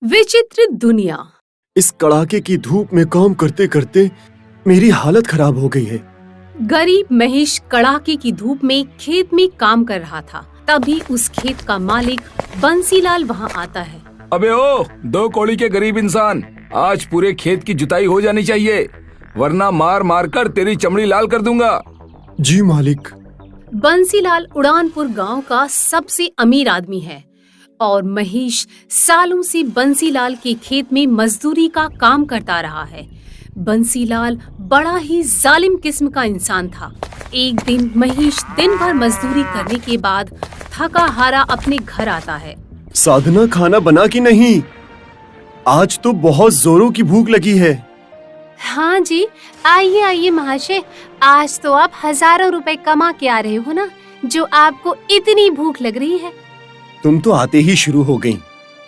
विचित्र दुनिया। इस कड़ाके की धूप में काम करते करते मेरी हालत खराब हो गई है। गरीब महेश कड़ाके की धूप में खेत में काम कर रहा था। तभी उस खेत का मालिक बंसीलाल वहाँ आता है। अबे ओ, 2 कौड़ी के गरीब इंसान, आज पूरे खेत की जुताई हो जानी चाहिए, वरना मार मार कर तेरी चमड़ी लाल कर दूंगा। जी मालिक। बंसीलाल उड़ानपुर गांव का सबसे अमीर आदमी है और महेश सालों से बंसीलाल के खेत में मजदूरी का काम करता रहा है। बंसीलाल बड़ा ही जालिम किस्म का इंसान था। एक दिन महेश दिन भर मजदूरी करने के बाद थका हारा अपने घर आता है। साधना खाना बना कि नहीं? आज तो बहुत जोरों की भूख लगी है। हाँ जी, आइए आइए महाशय, आज तो आप हजारों रुपए कमा के आ रहे हो ना, जो आपको इतनी भूख लग रही है। तुम तो आते ही शुरू हो गई।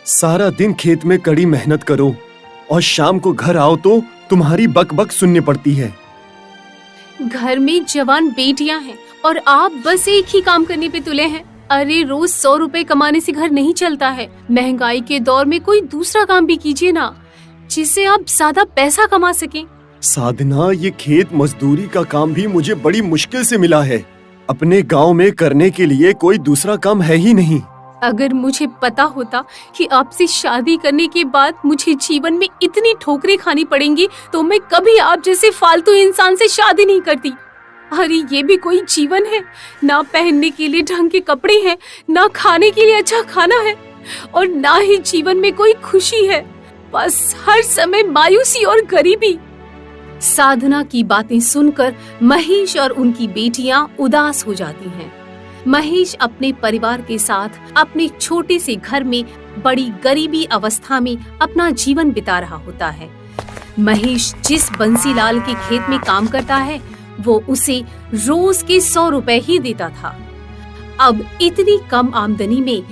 सारा दिन खेत में कड़ी मेहनत करो और शाम को घर आओ तो तुम्हारी बक बक सुननी पड़ती है। घर में जवान बेटियां हैं और आप बस एक ही काम करने पे तुले हैं। अरे रोज 100 रुपए कमाने से घर नहीं चलता है। महंगाई के दौर में कोई दूसरा काम भी कीजिए ना, जिससे आप ज्यादा पैसा कमा सकें। साधना, ये खेत मजदूरी का काम भी मुझे बड़ी मुश्किल से मिला है। अपने गांव में करने के लिए कोई दूसरा काम है ही नहीं। अगर मुझे पता होता कि आपसे शादी करने के बाद मुझे जीवन में इतनी ठोकरें खानी पड़ेंगी, तो मैं कभी आप जैसे फालतू इंसान से शादी नहीं करती। अरे ये भी कोई जीवन है? ना पहनने के लिए ढंग के कपड़े हैं, ना खाने के लिए अच्छा खाना है, और ना ही जीवन में कोई खुशी है। बस हर समय मायूसी और गरीबी। साधना की बातें सुनकर महेश और उनकी बेटियां उदास हो जाती हैं। महेश अपने परिवार के साथ अपने छोटे से घर में बड़ी गरीबी अवस्था में अपना जीवन बिता रहा होता है। महेश जिस बंसीलाल के खेत में काम करता है, वो उसे रोज के 100 रुपए ही देता था। अब इतनी कम आमदनी में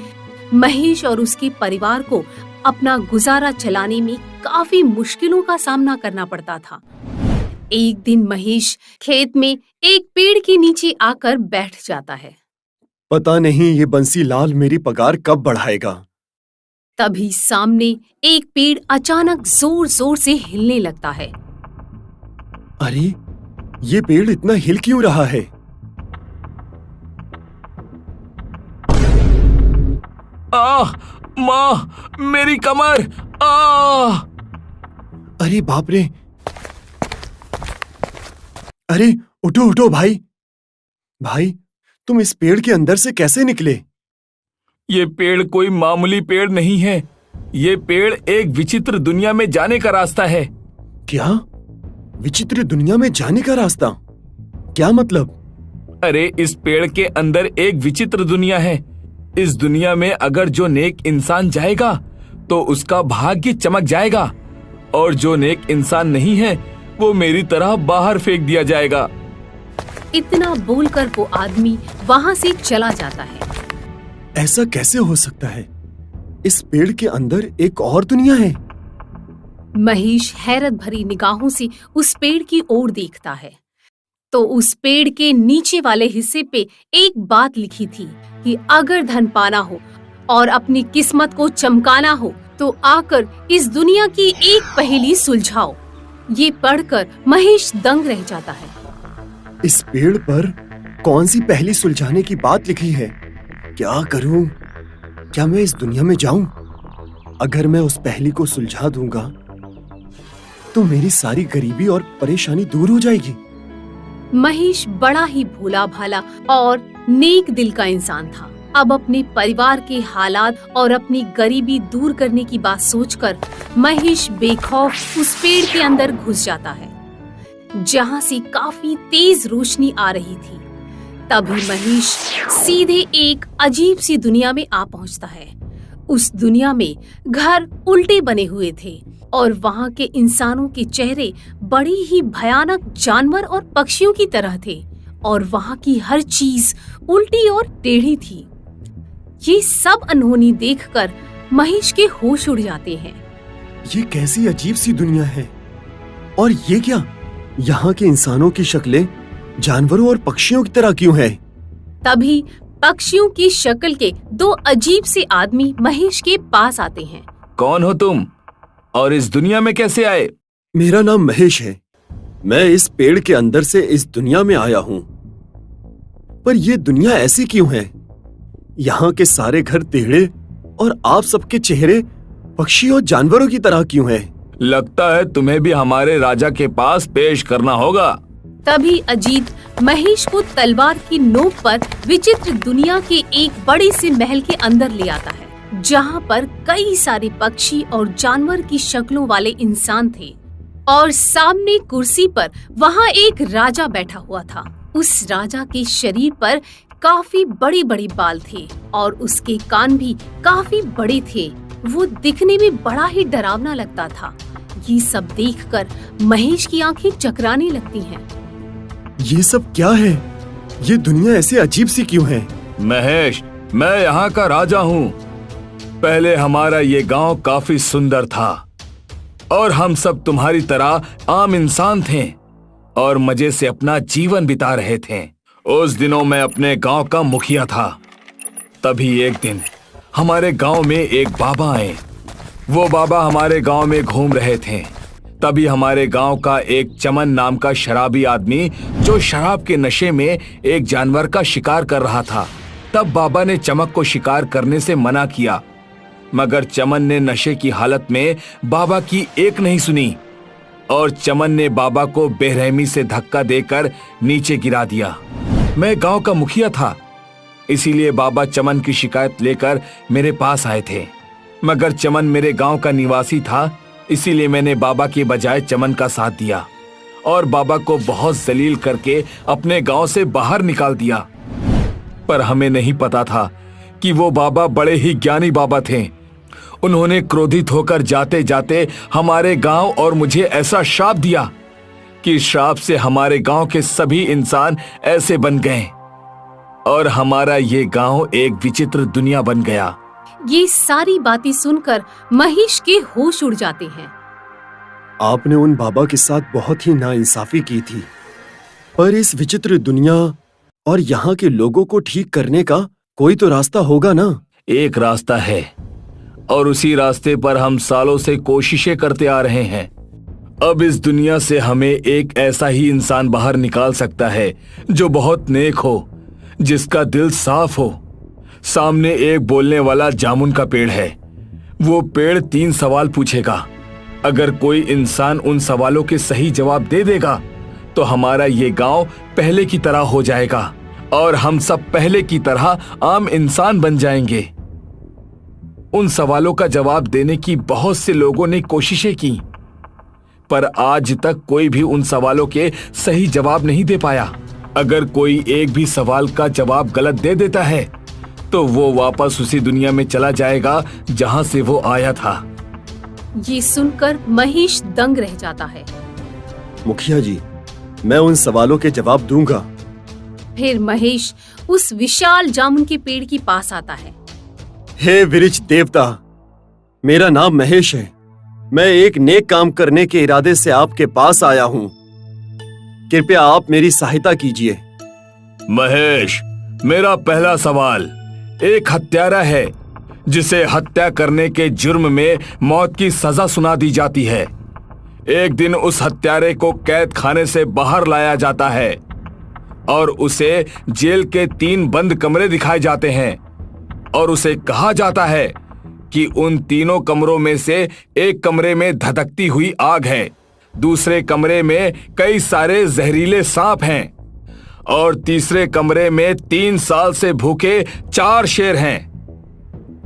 महेश और उसके परिवार को अपना गुजारा चलाने में काफी मुश्किलों का सामना करना पड़ता था। एक दिन महेश खेत में एक पेड़ के नीचे आकर बैठ जाता है। पता नहीं ये बंसीलाल मेरी पगार कब बढ़ाएगा। तभी सामने एक पेड़ अचानक जोर जोर से हिलने लगता है। अरे, ये पेड़ इतना हिल क्यों रहा है? माँ, मेरी कमर! अरे बाप रे! अरे उठो उठो भाई! भाई, तुम इस पेड़ के अंदर से कैसे निकले? ये पेड़ कोई मामूली पेड़ नहीं है। ये पेड़ एक विचित्र दुनिया में जाने का रास्ता है। क्या? विचित्र दुनिया में जाने का रास्ता? क्या मतलब? अरे इस पेड़ के अंदर एक विचित्र दुनिया है। इस दुनिया में अगर जो नेक इंसान जाएगा तो उसका भाग्य चमक जाएगा, और जो नेक इंसान नहीं है वो मेरी तरह बाहर फेंक दिया जाएगा। इतना बोलकर वो आदमी वहाँ से चला जाता है। ऐसा कैसे हो सकता है? इस पेड़ के अंदर एक और दुनिया है। महेश हैरत भरी निगाहों से उस पेड़ की ओर देखता है तो उस पेड़ के नीचे वाले हिस्से पे एक बात लिखी थी कि अगर धन पाना हो और अपनी किस्मत को चमकाना हो तो आकर इस दुनिया की एक पहेली सुलझाओ। ये पढ़कर महेश दंग रह जाता है। इस पेड़ पर कौन सी पहेली सुलझाने की बात लिखी है? क्या करूं? क्या मैं इस दुनिया में जाऊं? अगर मैं उस पहेली को सुलझा दूंगा तो मेरी सारी गरीबी और परेशानी दूर हो जाएगी। महेश बड़ा ही भोला भाला और नेक दिल का इंसान था। अब अपने परिवार के हालात और अपनी गरीबी दूर करने की बात सोचकर महेश बेखौफ उस पेड़ के अंदर घुस जाता है, जहाँ से काफी तेज रोशनी आ रही थी। तभी महेश सीधे एक अजीब सी दुनिया में आ पहुँचता है। उस दुनिया में घर उल्टे बने हुए थे और वहाँ के इंसानों के चेहरे बड़ी ही भयानक जानवर और पक्षियों की तरह थे, और वहाँ की हर चीज उल्टी और टेढ़ी थी। ये सब अनहोनी देखकर महेश के होश उड़ जाते हैं। ये कैसी अजीब सी दुनिया है? और ये क्या, यहाँ के इंसानों की शक्लें जानवरों और पक्षियों की तरह क्यों है? तभी पक्षियों की शक्ल के 2 अजीब से आदमी महेश के पास आते हैं कौन हो तुम और इस दुनिया में कैसे आए? मेरा नाम महेश है। मैं इस पेड़ के अंदर से इस दुनिया में आया हूं। पर ये दुनिया ऐसी क्यों है? यहाँ के सारे घर टेढ़े और आप सबके चेहरे पक्षी और जानवरों की तरह क्यों हैं? लगता है तुम्हें भी हमारे राजा के पास पेश करना होगा। तभी अजीत महेश को तलवार की नोक पर विचित्र दुनिया के एक बड़े से महल के अंदर ले आता है, जहाँ पर कई सारे पक्षी और जानवर की शक्लों वाले इंसान थे और सामने कुर्सी पर वहाँ एक राजा बैठा हुआ था। उस राजा के शरीर पर काफी बड़े बड़े बाल थे और उसके कान भी काफी बड़े थे। वो दिखने में बड़ा ही डरावना लगता था। ये सब देखकर महेश की आंखें चकराने लगती हैं। ये सब क्या है? ये दुनिया ऐसे अजीब सी क्यों है? महेश, मैं यहाँ का राजा हूँ। पहले हमारा ये गांव काफी सुंदर था और हम सब तुम्हारी तरह आम इंसान थे और मजे से अपना जीवन बिता रहे थे। उस दिनों मैं अपने गांव का मुखिया था। तभी एक दिन हमारे गांव में एक बाबा आए। वो बाबा हमारे गांव में घूम रहे थे। तभी हमारे गांव का एक चमन नाम का शराबी आदमी, जो शराब के नशे में एक जानवर का शिकार कर रहा था, तब बाबा ने चमक को शिकार करने से मना किया, मगर चमन ने नशे की हालत में बाबा की एक नहीं सुनी और चमन ने बाबा को बेरहमी से धक्का देकर नीचे गिरा दिया। मैं गांव का मुखिया था, इसीलिए बाबा चमन की शिकायत लेकर मेरे पास आए थे, मगर चमन मेरे गांव का निवासी था, इसीलिए मैंने बाबा के बजाय चमन का साथ दिया और बाबा को बहुत जलील करके अपने गांव से बाहर निकाल दिया। पर हमें नहीं पता था कि वो बाबा बड़े ही ज्ञानी बाबा थे। उन्होंने क्रोधित होकर जाते जाते हमारे गांव और मुझे ऐसा श्राप दिया कि श्राप से हमारे गांव के सभी इंसान ऐसे बन गए और हमारा ये गांव एक विचित्र दुनिया बन गया। ये सारी बातें सुनकर महेश के होश उड़ जाते हैं। आपने उन बाबा के साथ बहुत ही नाइंसाफी की थी, पर इस विचित्र दुनिया और यहाँ के लोगों को ठीक करने का कोई तो रास्ता होगा ना? एक रास्ता है और उसी रास्ते पर हम सालों से कोशिशें करते आ रहे हैं। अब इस दुनिया से हमें एक ऐसा ही इंसान बाहर निकाल सकता है जो बहुत नेक हो, जिसका दिल साफ हो। सामने एक बोलने वाला जामुन का पेड़ है। वो पेड़ 3 सवाल पूछेगा। अगर कोई इंसान उन सवालों के सही जवाब दे देगा तो हमारा ये गांव पहले की तरह हो जाएगा और हम सब पहले की तरह आम इंसान बन जाएंगे। उन सवालों का जवाब देने की बहुत से लोगों ने कोशिशें की, पर आज तक कोई भी उन सवालों के सही जवाब नहीं दे पाया। अगर कोई एक भी सवाल का जवाब गलत दे देता है तो वो वापस उसी दुनिया में चला जाएगा जहां से वो आया था। ये सुनकर महेश दंग रह जाता है। मुखिया जी, मैं उन सवालों के जवाब दूंगा। फिर महेश उस विशाल जामुन के पेड़ के पास आता है। हे वृक्ष देवता, मेरा नाम महेश है। मैं एक नेक काम करने के इरादे से आपके पास आया हूँ। कृपया आप मेरी सहायता कीजिए। महेश, मेरा पहला सवाल, एक हत्यारा है जिसे हत्या करने के जुर्म में मौत की सजा सुना दी जाती है। एक दिन उस हत्यारे को कैद खाने से बाहर लाया जाता है और उसे जेल के 3 बंद कमरे दिखाए जाते हैं और उसे कहा जाता है कि उन तीनों कमरों में से एक कमरे में धधकती हुई आग है, दूसरे कमरे में कई सारे जहरीले सांप हैं और तीसरे कमरे में 3 साल से भूखे 4 शेर हैं।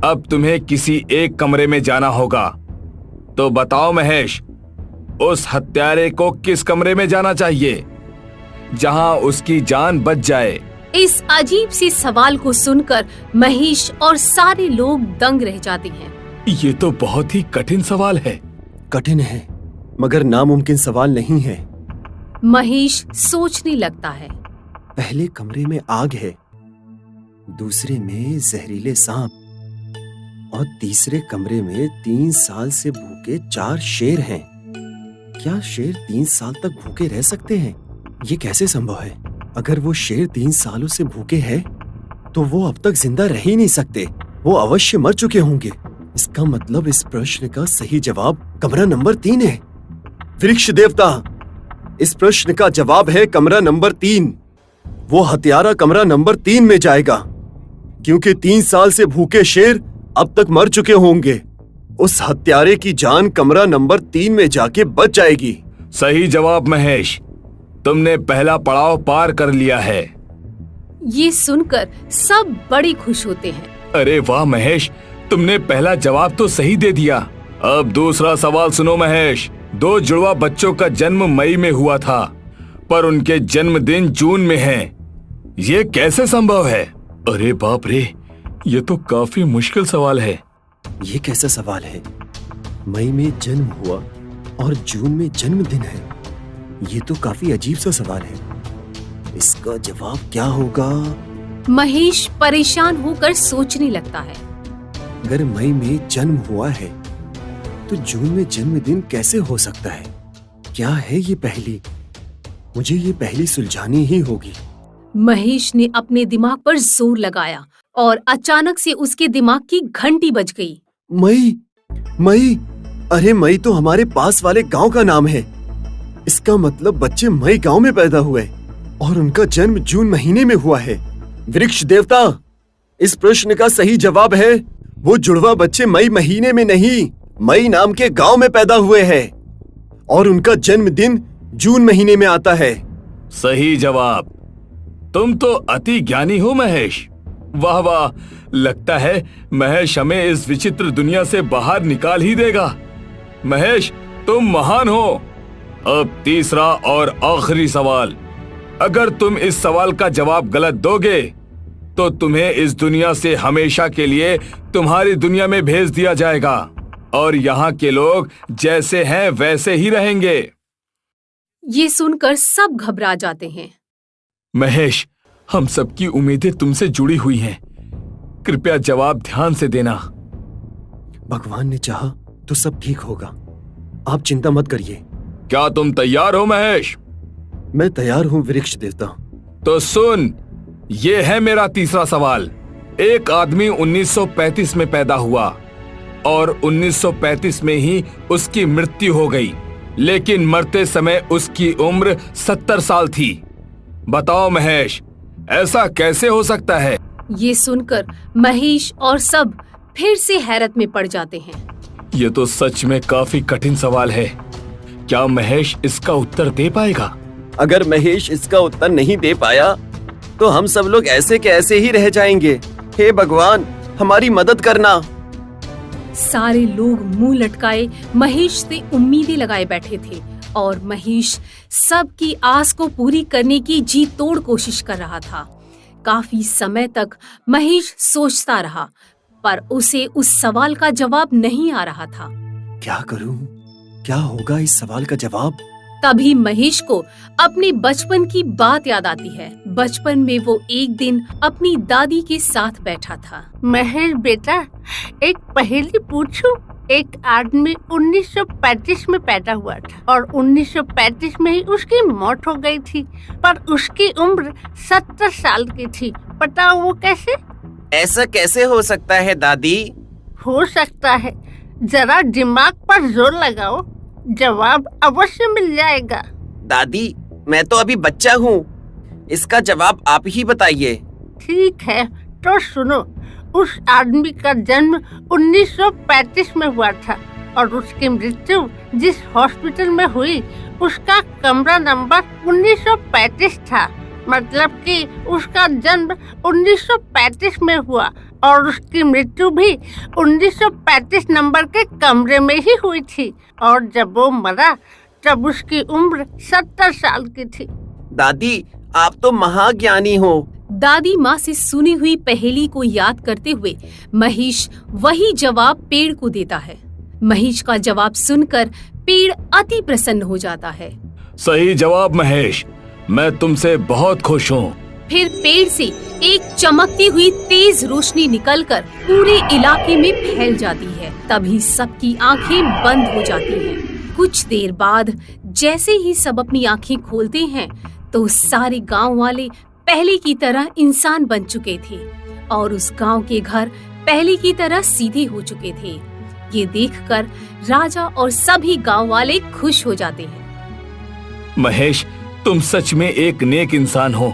अब तुम्हें किसी एक कमरे में जाना होगा, तो बताओ महेश, उस हत्यारे को किस कमरे में जाना चाहिए जहां उसकी जान बच जाए? इस अजीब से सवाल को सुनकर महेश और सारे लोग दंग रह जाते हैं। ये तो बहुत ही कठिन सवाल है। कठिन है, मगर नामुमकिन सवाल नहीं है। महेश सोचने लगता है। पहले कमरे में आग है, दूसरे में जहरीले सांप और तीसरे कमरे में 3 साल से भूखे 4 शेर हैं। क्या शेर 3 साल तक भूखे रह सकते हैं? ये कैसे संभव है? अगर वो शेर 3 सालों से भूखे हैं, तो वो अब तक जिंदा रह ही नहीं सकते। वो अवश्य मर चुके होंगे। इसका मतलब इस प्रश्न का सही जवाब कमरा नंबर 3 है। वृक्ष देवता, इस प्रश्न का जवाब है कमरा नंबर 3। वो हत्यारा कमरा नंबर 3 में जाएगा, क्योंकि 3 साल से भूखे शेर अब तक मर चुके होंगे। उस हत्यारे की जान कमरा नंबर 3 में जाके बच जाएगी। सही जवाब महेश, तुमने पहला पड़ाव पार कर लिया है। ये सुनकर सब बड़े खुश होते हैं। अरे वाह महेश, तुमने पहला जवाब तो सही दे दिया। अब दूसरा सवाल सुनो महेश। 2 जुड़वा बच्चों का जन्म मई में हुआ था, पर उनके जन्मदिन जून में है। ये कैसे संभव है? अरे बाप रे, ये तो काफी मुश्किल सवाल है। ये कैसा सवाल है? मई में जन्म हुआ और जून में जन्मदिन है। ये तो काफी अजीब सा सवाल है। इसका जवाब क्या होगा? महेश परेशान होकर सोचने लगता है। अगर मई में जन्म हुआ है तो जून में जन्मदिन कैसे हो सकता है? क्या है ये पहेली? मुझे ये पहेली सुलझानी ही होगी। महेश ने अपने दिमाग पर जोर लगाया और अचानक से उसके दिमाग की घंटी बज गई। मई, मई, अरे मई तो हमारे पास वाले गांव का नाम है। इसका मतलब बच्चे मई गांव में पैदा हुए और उनका जन्म जून महीने में हुआ है। वृक्ष देवता, इस प्रश्न का सही जवाब है वो जुड़वा बच्चे मई महीने में नहीं, मई नाम के गांव में पैदा हुए हैं और उनका जन्मदिन जून महीने में आता है। सही जवाब। तुम तो अति ज्ञानी हो महेश। वाह वाह, लगता है महेश हमें इस विचित्र दुनिया से बाहर निकाल ही देगा। महेश, तुम महान हो। अब तीसरा और आखिरी सवाल। अगर तुम इस सवाल का जवाब गलत दोगे तो तुम्हें इस दुनिया से हमेशा के लिए तुम्हारी दुनिया में भेज दिया जाएगा और यहाँ के लोग जैसे हैं वैसे ही रहेंगे। ये सुनकर सब घबरा जाते हैं। महेश, हम सबकी उम्मीदें तुमसे जुड़ी हुई हैं। कृपया जवाब ध्यान से देना। भगवान ने चाहा तो सब ठीक होगा। आप चिंता मत करिए। क्या तुम तैयार हो महेश? मैं तैयार हूँ वृक्ष देवता। तो सुन, ये है मेरा तीसरा सवाल। एक आदमी 1935 में पैदा हुआ और 1935 में ही उसकी मृत्यु हो गई, लेकिन मरते समय उसकी उम्र 70 साल थी। बताओ महेश, ऐसा कैसे हो सकता है? ये सुनकर महेश और सब फिर से हैरत में पड़ जाते हैं। ये तो सच में काफी कठिन सवाल है। क्या महेश इसका उत्तर दे पाएगा? अगर महेश इसका उत्तर नहीं दे पाया तो हम सब लोग ऐसे के ऐसे ही रह जाएंगे। हे भगवान, हमारी मदद करना। सारे लोग मुंह लटकाए महेश से उम्मीदें लगाए बैठे थे और महेश सबकी आस को पूरी करने की जी तोड़ कोशिश कर रहा था। काफी समय तक महेश सोचता रहा, पर उसे उस सवाल का जवाब नहीं आ रहा था। क्या करूं? क्या होगा इस सवाल का जवाब? तभी महेश को अपने बचपन की बात याद आती है। बचपन में वो एक दिन अपनी दादी के साथ बैठा था। महेश बेटा, एक पहेली पूछूं? एक आदमी 1935 में पैदा हुआ था और 1935 में ही उसकी मौत हो गई थी, पर उसकी उम्र 70 साल की थी। बताओ वो कैसे? ऐसा कैसे हो सकता है दादी? हो सकता है, जरा दिमाग पर जोर लगाओ, जवाब अवश्य मिल जाएगा। दादी, मैं तो अभी बच्चा हूँ, इसका जवाब आप ही बताइए। ठीक है, तो सुनो। उस आदमी का जन्म 1935 में हुआ था और उसकी मृत्यु जिस हॉस्पिटल में हुई उसका कमरा नंबर 1935 था। मतलब कि उसका जन्म 1935 में हुआ और उसकी मृत्यु भी 1935 नंबर के कमरे में ही हुई थी और जब वो मरा तब उसकी उम्र 70 साल की थी। दादी, आप तो महाज्ञानी हो। दादी माँ से सुनी हुई पहेली को याद करते हुए महेश वही जवाब पेड़ को देता है। महेश का जवाब सुनकर पेड़ अति प्रसन्न हो जाता है। सही जवाब महेश, मैं तुमसे बहुत खुश हूँ। फिर पेड़ से एक चमकती हुई तेज रोशनी निकलकर पूरे इलाके में फैल जाती है। तभी सबकी आंखें बंद हो जाती हैं। कुछ देर बाद जैसे ही सब अपनी आंखें खोलते हैं तो सारे गांव वाले पहले की तरह इंसान बन चुके थे और उस गांव के घर पहले की तरह सीधे हो चुके थे। ये देखकर राजा और सभी गांव वाले खुश हो जाते हैं। महेश, तुम सच में एक नेक इंसान हो।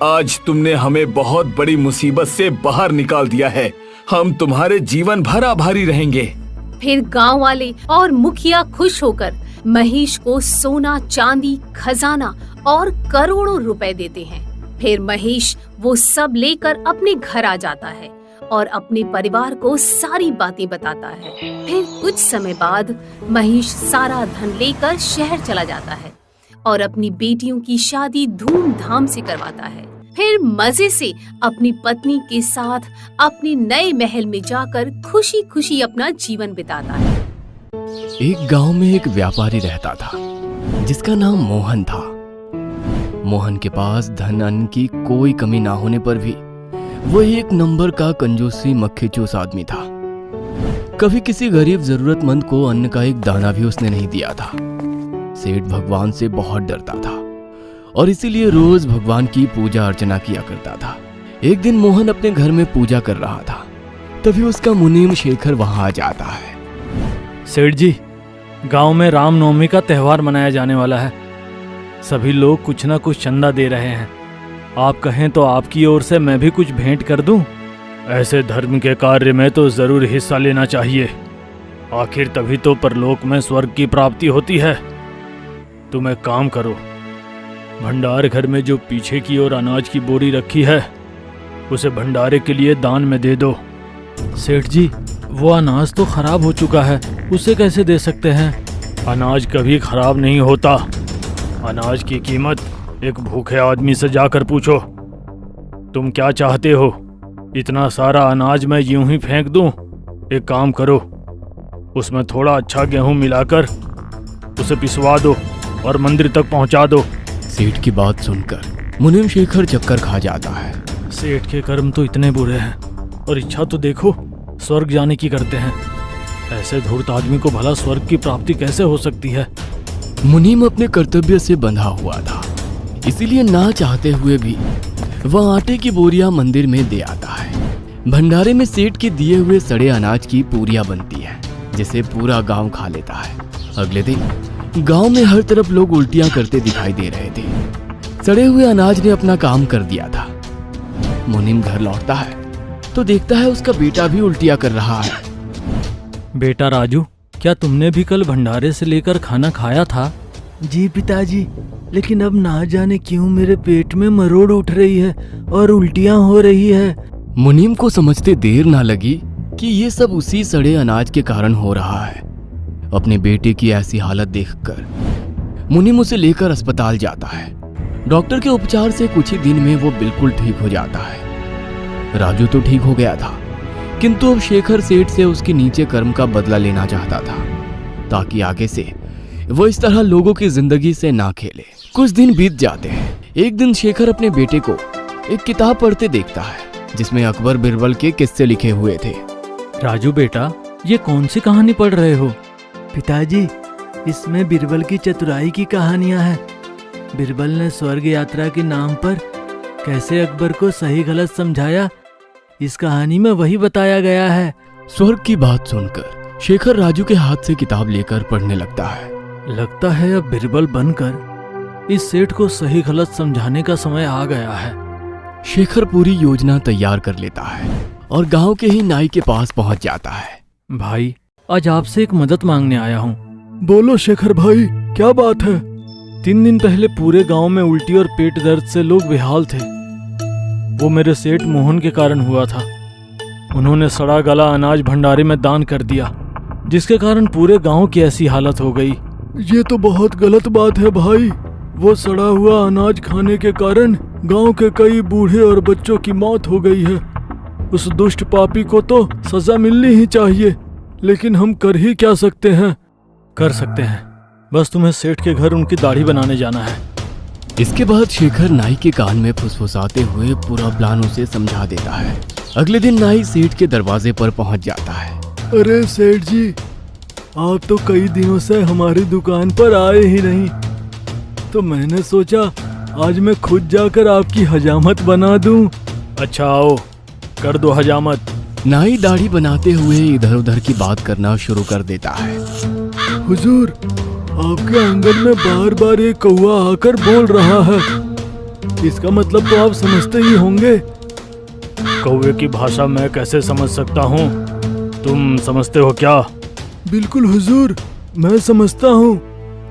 आज तुमने हमें बहुत बड़ी मुसीबत से बाहर निकाल दिया है। हम तुम्हारे जीवन भर आभारी रहेंगे। फिर गांव वाले और मुखिया खुश होकर महेश को सोना, चांदी, खजाना और करोड़ों रुपए देते हैं। फिर महेश वो सब लेकर अपने घर आ जाता है और अपने परिवार को सारी बातें बताता है। फिर कुछ समय बाद महेश सारा धन लेकर शहर चला जाता है और अपनी बेटियों की शादी धूमधाम से करवाता है। फिर मजे से अपनी पत्नी के साथ अपने नए महल में जाकर खुशी खुशी अपना जीवन बिताता है। एक गांव में एक व्यापारी रहता था जिसका नाम मोहन था। मोहन के पास धन अन्न की कोई कमी ना होने पर भी वो एक नंबर का कंजूसी मक्खीचूस आदमी था। कभी किसी गरीब जरूरतमंद को अन्न का एक दाना भी उसने नहीं दिया था। सेठ भगवान से बहुत डरता था और इसीलिए रोज भगवान की पूजा अर्चना किया करता था। एक दिन मोहन अपने घर में पूजा कर रहा था, तभी उसका मुनीम शेखर वहां आ जाता है। सेठ जी, गांव में रामनवमी का त्योहार मनाया जाने वाला है। सभी लोग कुछ ना कुछ चंदा दे रहे हैं। आप कहें तो आपकी ओर से मैं भी कुछ भेंट कर दूं। ऐसे धर्म के कार्य में तो जरूर हिस्सा लेना चाहिए। आखिर तभी तो परलोक में स्वर्ग की प्राप्ति होती है। तुम एक काम करो, भंडार घर में जो पीछे की ओर अनाज की बोरी रखी है उसे भंडारे के लिए दान में दे दो। सेठ जी, वो अनाज तो खराब हो चुका है, उसे कैसे दे सकते हैं? अनाज कभी खराब नहीं होता। अनाज की कीमत एक भूखे आदमी से जाकर पूछो। तुम क्या चाहते हो? इतना सारा अनाज मैं यूं ही फेंक दूं? एक काम करो, उसमें थोड़ा अच्छा गेहूं मिलाकर उसे पिसवा दो और मंदिर तक पहुंचा दो। सेठ की बात सुनकर मुनीम शेखर चक्कर खा जाता है। सेठ के कर्म तो इतने बुरे हैं और इच्छा तो देखो स्वर्ग जाने की करते हैं। ऐसे धूर्त आदमी को भला स्वर्ग की प्राप्ति कैसे हो सकती है? मुनीम अपने कर्तव्य से बंधा हुआ था, इसीलिए ना चाहते हुए भी वह आटे की बोरियां मंदिर में दे आता है। भंडारे में सेठ के दिए हुए सड़े अनाज की पूरियां बनती है, जिसे पूरा गांव खा लेता है। अगले दिन गांव में हर तरफ लोग उल्टियां करते दिखाई दे रहे थे। सड़े हुए अनाज ने अपना काम कर दिया था। मुनीम घर लौटता है तो देखता है उसका बेटा भी उल्टियां कर रहा है। बेटा राजू, क्या तुमने भी कल भंडारे से लेकर खाना खाया था? जी पिताजी, लेकिन अब ना जाने क्यों मेरे पेट में मरोड़ उठ रही है और उल्टियां हो रही है। मुनीम को समझते देर ना लगी कि ये सब उसी सड़े अनाज के कारण हो रहा है। अपने बेटे की ऐसी हालत देखकर मुनीम उसे लेकर अस्पताल जाता है। डॉक्टर के उपचार से कुछ ही दिन में वो बिल्कुल ठीक हो जाता है। राजू तो ठीक हो गया था, किंतु अब शेखर सेठ से उसके नीचे कर्म का बदला लेना चाहता था, ताकि आगे से वो इस तरह लोगों की जिंदगी से ना खेले। कुछ दिन बीत जाते हैं। एक दिन शेखर अपने बेटे को एक किताब पढ़ते देखता है, जिसमें अकबर बिरबल के किस्से लिखे हुए थे। राजू बेटा, ये कौन सी कहानी पढ़ रहे हो? पिताजी, इसमें बिरबल की चतुराई की कहानियां हैं। बिरबल ने स्वर्ग यात्रा के नाम पर कैसे अकबर को सही गलत समझाया, इस कहानी में वही बताया गया है। स्वर्ग की बात सुनकर शेखर राजू के हाथ से किताब लेकर पढ़ने लगता है। लगता है अब बिरबल बनकर इस सेठ को सही गलत समझाने का समय आ गया है। शेखर पूरी योजना तैयार कर लेता है और गांव के ही नाई के पास पहुंच जाता है। भाई, आज आपसे एक मदद मांगने आया हूँ। बोलो शेखर भाई, क्या बात है? 3 दिन पहले पूरे गांव में उल्टी और पेट दर्द से लोग बेहाल थे। वो मेरे सेठ मोहन के कारण हुआ था। उन्होंने सड़ा गला अनाज भंडारे में दान कर दिया, जिसके कारण पूरे गांव की ऐसी हालत हो गई। ये तो बहुत गलत बात है भाई। वो सड़ा हुआ अनाज खाने के कारण गांव के कई बूढ़े और बच्चों की मौत हो गई है। उस दुष्ट पापी को तो सजा मिलनी ही चाहिए, लेकिन हम कर ही क्या सकते हैं? कर सकते हैं, बस तुम्हें सेठ के घर उनकी दाढ़ी बनाने जाना है। इसके बाद शेखर नाई के कान में फुसफुसाते हुए पूरा प्लान उसे समझा देता है। अगले दिन नाई सेठ के दरवाजे पर पहुंच जाता है। अरे सेठ जी, आप तो कई दिनों से हमारी दुकान पर आए ही नहीं, तो मैंने सोचा आज मैं खुद जाकर आपकी हजामत बना दूं। अच्छा आओ, कर दो हजामत। नाई दाढ़ी बनाते हुए इधर उधर की बात करना शुरू कर देता है। हुजूर, आपके आंगन में बार बार एक कौवा आकर बोल रहा है। इसका मतलब तो आप समझते ही होंगे। कौवे की भाषा मैं कैसे समझ सकता हूँ? तुम समझते हो क्या? बिल्कुल हुजूर, मैं समझता हूँ।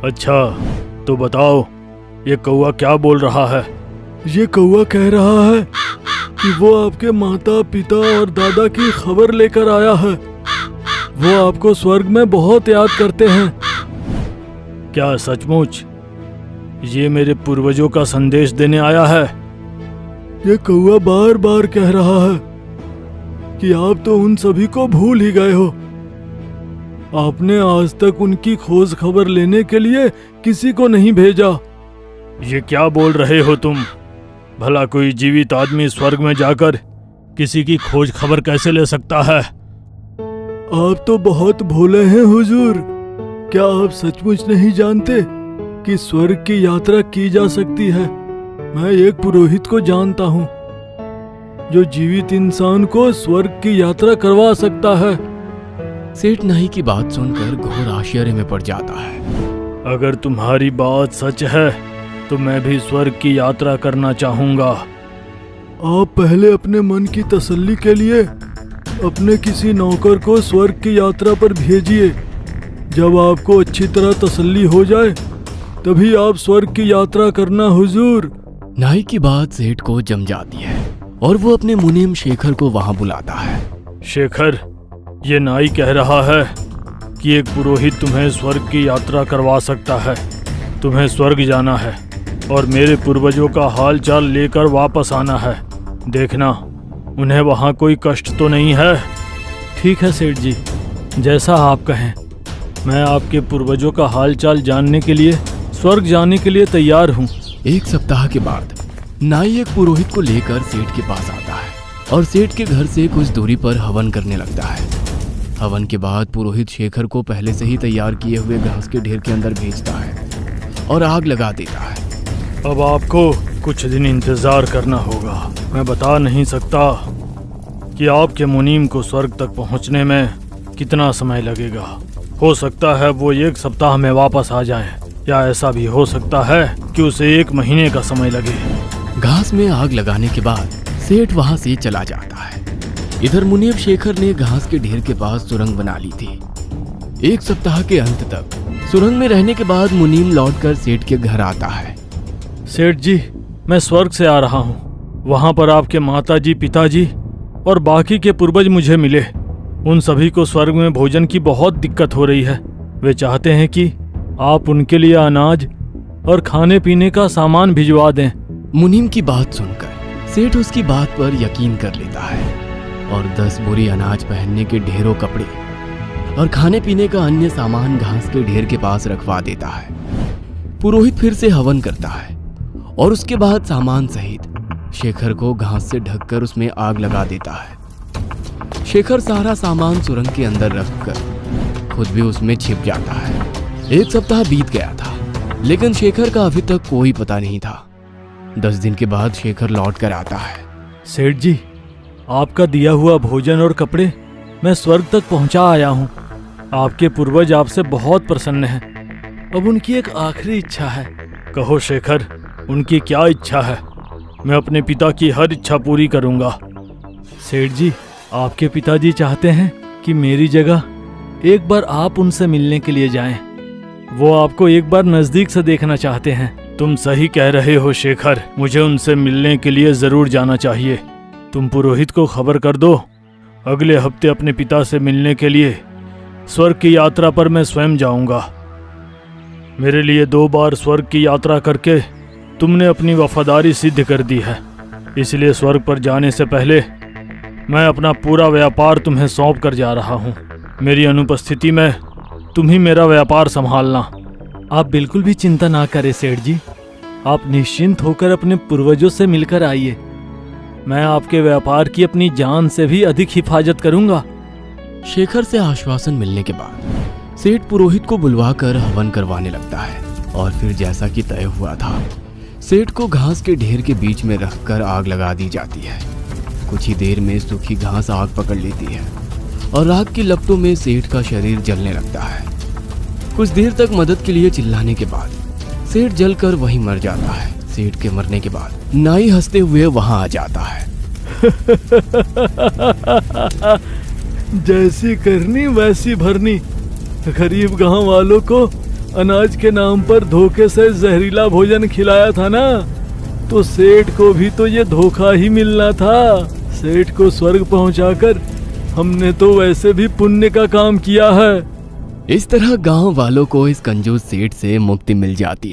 अच्छा, तो बताओ ये कौवा क्या बोल रहा है? ये कौवा कह रहा है कि वो आपके माता पिता और दादा की खबर लेकर आया है। वो आपको स्वर्ग में बहुत याद करते हैं। क्या सचमुच ये मेरे पूर्वजों का संदेश देने आया है? ये कौवा बार बार कह रहा है कि आप तो उन सभी को भूल ही गए हो। आपने आज तक उनकी खोज खबर लेने के लिए किसी को नहीं भेजा। ये क्या बोल रहे हो तुम? भला कोई जीवित आदमी स्वर्ग में जाकर किसी की खोज खबर कैसे ले सकता है? आप तो बहुत भोले हैं हुजूर। क्या आप सचमुच नहीं जानते कि स्वर्ग की यात्रा की जा सकती है? मैं एक पुरोहित को जानता हूँ जो जीवित इंसान को स्वर्ग की यात्रा करवा सकता है। सेठ नाई की बात सुनकर घोर आश्चर्य में पड़ जाता है। अगर तुम्हारी बात सच है तो मैं भी स्वर्ग की यात्रा करना चाहूंगा। आप पहले अपने मन की तसल्ली के लिए अपने किसी नौकर को स्वर्ग की यात्रा पर भेजिए। जब आपको अच्छी तरह तसल्ली हो जाए तभी आप स्वर्ग की यात्रा करना हुजूर। नाई की बात सेठ को जम जाती है और वो अपने मुनीम शेखर को वहां बुलाता है। शेखर, ये नाई कह रहा है कि एक पुरोहित तुम्हें स्वर्ग की यात्रा करवा सकता है। तुम्हें स्वर्ग जाना है और मेरे पूर्वजों का हाल चाल लेकर वापस आना है। देखना उन्हें वहाँ कोई कष्ट तो नहीं है। ठीक है सेठ जी, जैसा आप कहें। मैं आपके पूर्वजों का हाल चाल जानने के लिए स्वर्ग जाने के लिए तैयार हूँ। एक सप्ताह के बाद नाई एक पुरोहित को लेकर सेठ के पास आता है और सेठ के घर से कुछ दूरी पर हवन करने लगता है। हवन के बाद पुरोहित शेखर को पहले से ही तैयार किए हुए घास के ढेर के अंदर भेजता है और आग लगा देता है। अब आपको कुछ दिन इंतजार करना होगा। मैं बता नहीं सकता कि आपके मुनीम को स्वर्ग तक पहुंचने में कितना समय लगेगा। हो सकता है वो 1 सप्ताह में वापस आ जाएं, या ऐसा भी हो सकता है कि उसे 1 महीने का समय लगे। घास में आग लगाने के बाद सेठ वहां से चला जाता है। इधर मुनीम शेखर ने घास के ढेर के पास सुरंग बना ली थी। 1 सप्ताह के अंत तक सुरंग में रहने के बाद मुनीम लौटकर सेठ के घर आता है। सेठ जी, मैं स्वर्ग से आ रहा हूँ। वहाँ पर आपके माताजी, पिताजी और बाकी के पूर्वज मुझे मिले। उन सभी को स्वर्ग में भोजन की बहुत दिक्कत हो रही है। वे चाहते हैं कि आप उनके लिए अनाज और खाने पीने का सामान भिजवा दें। मुनीम की बात सुनकर सेठ उसकी बात पर यकीन कर लेता है और 10 बोरी अनाज, पहनने के ढेरों कपड़े और खाने पीने का अन्य सामान घास के ढेर के पास रखवा देता है। पुरोहित फिर से हवन करता है और उसके बाद सामान सहित शेखर को घास से ढककर उसमें आग लगा देता है। शेखर सारा सामान सुरंग के अंदर रखकर खुद भी उसमें छिप जाता है। 1 सप्ताह बीत गया था लेकिन शेखर का अभी तक कोई पता नहीं था। 10 दिन के बाद शेखर लौट कर आता है। सेठ जी, आपका दिया हुआ भोजन और कपड़े मैं स्वर्ग तक पहुंचा आया हूँ। आपके पूर्वज आपसे बहुत प्रसन्न हैं। अब उनकी एक आखिरी इच्छा है। कहो शेखर, उनकी क्या इच्छा है? मैं अपने पिता की हर इच्छा पूरी करूंगा। सेठ जी, आपके पिताजी चाहते हैं कि मेरी जगह एक बार आप उनसे मिलने के लिए जाएं। वो आपको एक बार नजदीक से देखना चाहते हैं। तुम सही कह रहे हो शेखर, मुझे उनसे मिलने के लिए जरूर जाना चाहिए। तुम पुरोहित को खबर कर दो, अगले हफ्ते अपने पिता से मिलने के लिए स्वर्ग की यात्रा पर मैं स्वयं जाऊंगा। मेरे लिए 2 बार स्वर्ग की यात्रा करके तुमने अपनी वफादारी सिद्ध कर दी है। इसलिए स्वर्ग पर जाने से पहले मैं अपना पूरा व्यापार तुम्हें सौंप कर जा रहा हूँ। मेरी अनुपस्थिति में तुम ही मेरा व्यापार संभालना। आप बिल्कुल भी चिंता ना करें सेठ जी। आप निश्चिंत होकर अपने पूर्वजों से मिलकर आइए। मैं आपके व्यापार की अपनी जान से भी अधिक हिफाजत करूंगा। शेखर से आश्वासन मिलने के बाद सेठ पुरोहित को बुलवाकर हवन करवाने लगता है और फिर जैसा कि तय हुआ था, सेठ को घास के ढेर के बीच में रखकर आग लगा दी जाती है। कुछ ही देर में सूखी घास आग पकड़ लेती है और आग की लपटों में सेठ का शरीर जलने लगता है। कुछ देर तक मदद के लिए चिल्लाने के बाद सेठ जलकर वहीं मर जाता है। सेठ के मरने के बाद नाई हंसते हुए वहां आ जाता है। जैसी करनी वैसी भरनी। गरीब गांव वालों को अनाज के नाम पर धोखे से जहरीला भोजन खिलाया था ना, तो सेठ को भी तो ये धोखा ही मिलना था। सेठ को स्वर्ग पहुंचाकर हमने तो वैसे भी पुण्य का काम किया है। इस तरह गांव वालों को इस कंजूस सेठ से मुक्ति मिल जाती है।